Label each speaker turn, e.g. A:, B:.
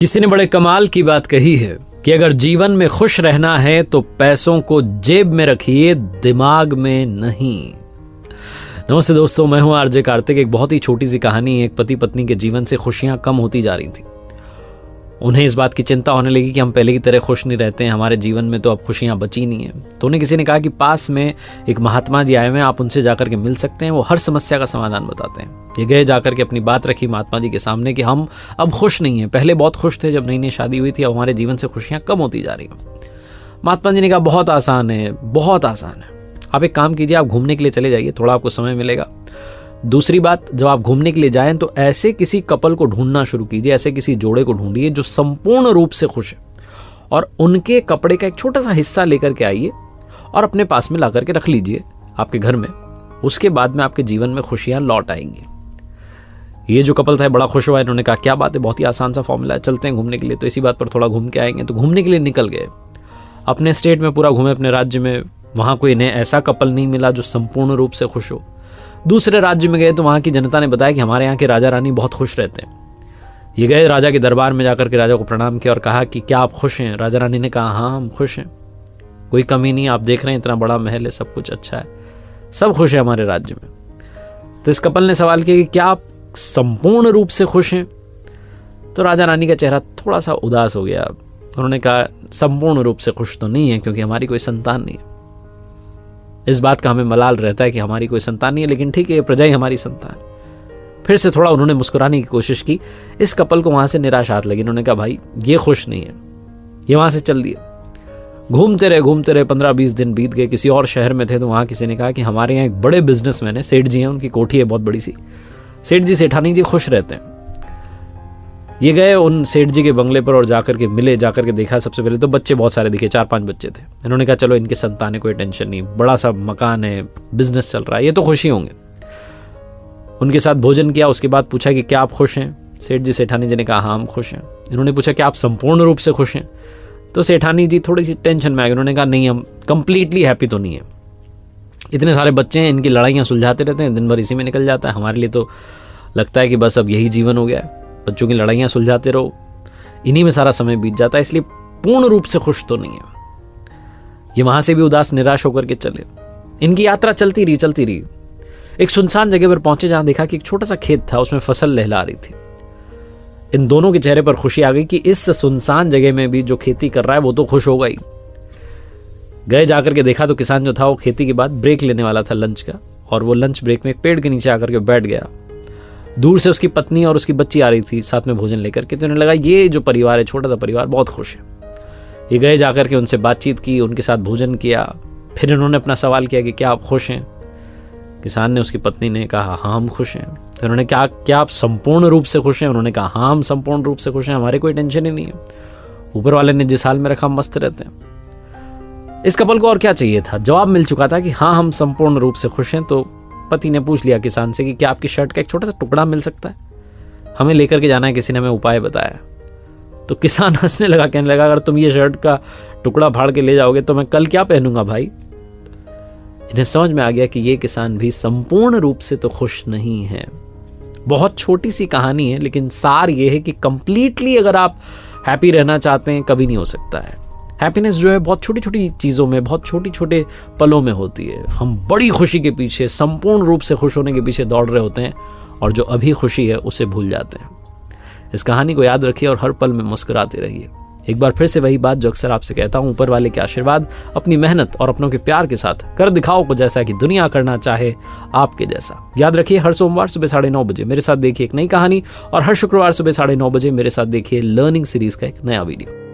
A: किसी ने बड़े कमाल की बात कही है कि अगर जीवन में खुश रहना है तो पैसों को जेब में रखिए, दिमाग में नहीं। नमस्ते दोस्तों, मैं हूं आरजे कार्तिक। एक बहुत ही छोटी सी कहानी। एक पति पत्नी के जीवन से खुशियां कम होती जा रही थी। उन्हें इस बात की चिंता होने लगी कि हम पहले की तरह खुश नहीं रहते हैं, हमारे जीवन में तो अब खुशियां बची नहीं है। तो उन्हें किसी ने कहा कि पास में एक महात्मा जी आए हुए हैं, आप उनसे जाकर के मिल सकते हैं, वो हर समस्या का समाधान बताते हैं। ये गए, जाकर के अपनी बात रखी महात्मा जी के सामने कि हम अब खुश नहीं हैं, पहले बहुत खुश थे जब नई नई शादी हुई थी, अब हमारे जीवन से खुशियां कम होती जा रही हैं। महात्मा जी ने कहा बहुत आसान है, बहुत आसान है। आप एक काम कीजिए, आप घूमने के लिए चले जाइए, थोड़ा आपको समय मिलेगा। दूसरी बात, जब आप घूमने के लिए जाएं तो ऐसे किसी कपल को ढूंढना शुरू कीजिए, ऐसे किसी जोड़े को ढूंढिए जो संपूर्ण रूप से खुश है, और उनके कपड़े का एक छोटा सा हिस्सा लेकर के आइए और अपने पास में ला करके रख लीजिए आपके घर में। उसके बाद में आपके जीवन में खुशियां लौट आएंगी। ये जो कपल था बड़ा खुश हुआ। इन्होंने कहा क्या बात है, बहुत ही आसान सा फॉर्मूला है, चलते हैं घूमने के लिए। तो इसी बात पर थोड़ा घूम के आएंगे। तो घूमने के लिए निकल गए, अपने स्टेट में पूरा घूमे, अपने राज्य में। वहां कोई इन्हें ऐसा कपल नहीं मिला जो संपूर्ण रूप से खुश हो। दूसरे राज्य में गए तो वहां की जनता ने बताया कि हमारे यहाँ के राजा रानी बहुत खुश रहते हैं। ये गए राजा के दरबार में, जाकर के राजा को प्रणाम किया और कहा कि क्या आप खुश हैं। राजा रानी ने कहा हाँ हम खुश हैं, कोई कमी नहीं, आप देख रहे हैं इतना बड़ा महल है, सब कुछ अच्छा है, सब खुश है हमारे राज्य में। तो इस कपल ने सवाल किया कि क्या आप संपूर्ण रूप से खुश हैं। तो राजा रानी का चेहरा थोड़ा सा उदास हो गया। उन्होंने कहा संपूर्ण रूप से खुश तो नहीं है, क्योंकि हमारी कोई संतान नहीं है। इस बात का हमें मलाल रहता है कि हमारी कोई संतान नहीं है, लेकिन ठीक है, प्रजा ही हमारी संतान। फिर से थोड़ा उन्होंने मुस्कुराने की कोशिश की। इस कपल को वहां से निराश हाथ लगी। उन्होंने कहा भाई ये खुश नहीं है, ये वहां से चल दिए। घूमते रहे 15-20 दिन बीत गए। किसी और शहर में थे तो वहां किसी ने कहा कि हमारे यहाँ एक बड़े बिजनेसमैन है, सेठ जी हैं, उनकी कोठी है बहुत बड़ी सी, सेठ जी सेठानी जी खुश रहते हैं। ये गए उन सेठ जी के बंगले पर और जाकर के मिले। जाकर के देखा, सबसे पहले तो बच्चे बहुत सारे दिखे, 4-5 बच्चे थे। इन्होंने कहा चलो इनके संतान है, कोई टेंशन नहीं, बड़ा सा मकान है, बिजनेस चल रहा है, ये तो खुशी होंगे। उनके साथ भोजन किया। उसके बाद पूछा कि क्या आप खुश हैं। सेठ जी सेठानी जी ने कहा हाँ हम खुश हैं। इन्होंने पूछा क्या आप संपूर्ण रूप से खुश हैं। तो सेठानी जी थोड़ी सी टेंशन में आ गई। उन्होंने कहा नहीं, हम कंप्लीटली हैप्पी तो नहीं है। इतने सारे बच्चे हैं, इनकी लड़ाइयाँ सुलझाते रहते हैं, दिन भर इसी में निकल जाता है। हमारे लिए तो लगता है कि बस अब यही जीवन हो गया है, बच्चों की लड़ाइयाँ सुलझाते रहो, इन्हीं में सारा समय बीत जाता है, इसलिए पूर्ण रूप से खुश तो नहीं है। ये वहां से भी उदास निराश होकर के चले। इनकी यात्रा चलती रही। एक सुनसान जगह पर पहुंचे, जहां देखा कि एक छोटा सा खेत था, उसमें फसल लहला रही थी। इन दोनों के चेहरे पर खुशी आ गई कि इस सुनसान जगह में भी जो खेती कर रहा है वो तो खुश होगा ही। गए, जाकर के देखा तो किसान जो था वो खेती के बाद ब्रेक लेने वाला था लंच का, और वो लंच ब्रेक में एक पेड़ के नीचे आकर के बैठ गया। दूर से उसकी पत्नी और उसकी बच्ची आ रही थी साथ में भोजन लेकर के। तो उन्हें लगा ये जो परिवार है, छोटा सा परिवार, बहुत खुश है। ये गए, जाकर के उनसे बातचीत की, उनके साथ भोजन किया। फिर इन्होंने अपना सवाल किया कि क्या आप खुश हैं। किसान ने, उसकी पत्नी ने कहा हाँ हम खुश हैं। तो उन्होंने कहा क्या आप संपूर्ण रूप से खुश हैं। उन्होंने कहा हाँ हम संपूर्ण रूप से खुश हैं, हमारे कोई टेंशन ही नहीं है, ऊपर वाले ने जिस हाल में रखा मस्त रहते हैं। इस कपल को और क्या चाहिए था, जवाब मिल चुका था कि हाँ हम संपूर्ण रूप से खुश हैं। तो पति ने पूछ लिया किसान से कि क्या आपकी शर्ट का एक छोटा सा टुकड़ा मिल सकता है, हमें लेकर के जाना है, किसी ने हमें उपाय बताया। तो किसान हंसने लगा, कहने लगा अगर तुम ये शर्ट का टुकड़ा फाड़ के ले जाओगे तो मैं कल क्या पहनूंगा भाई। इन्हें समझ में आ गया कि ये किसान भी संपूर्ण रूप से तो खुश नहीं है। बहुत छोटी सी कहानी है, लेकिन सार ये है कि कंप्लीटली अगर आप हैप्पी रहना चाहते हैं, कभी नहीं हो सकता है। हैप्पीनेस जो है बहुत छोटी छोटी चीज़ों में, बहुत छोटे छोटे पलों में होती है। हम बड़ी खुशी के पीछे, संपूर्ण रूप से खुश होने के पीछे दौड़ रहे होते हैं, और जो अभी खुशी है उसे भूल जाते हैं। इस कहानी को याद रखिए और हर पल में मुस्कुराते रहिए। एक बार फिर से वही बात जो अक्सर आपसे कहता हूँ, ऊपर वाले के आशीर्वाद, अपनी मेहनत और अपनों के प्यार के साथ कर दिखाओ को जैसा कि दुनिया करना चाहे आपके जैसा। याद रखिए हर सोमवार सुबह 9:30 बजे मेरे साथ देखिए एक नई कहानी, और हर शुक्रवार सुबह 9:30 बजे मेरे साथ देखिए लर्निंग सीरीज का एक नया वीडियो।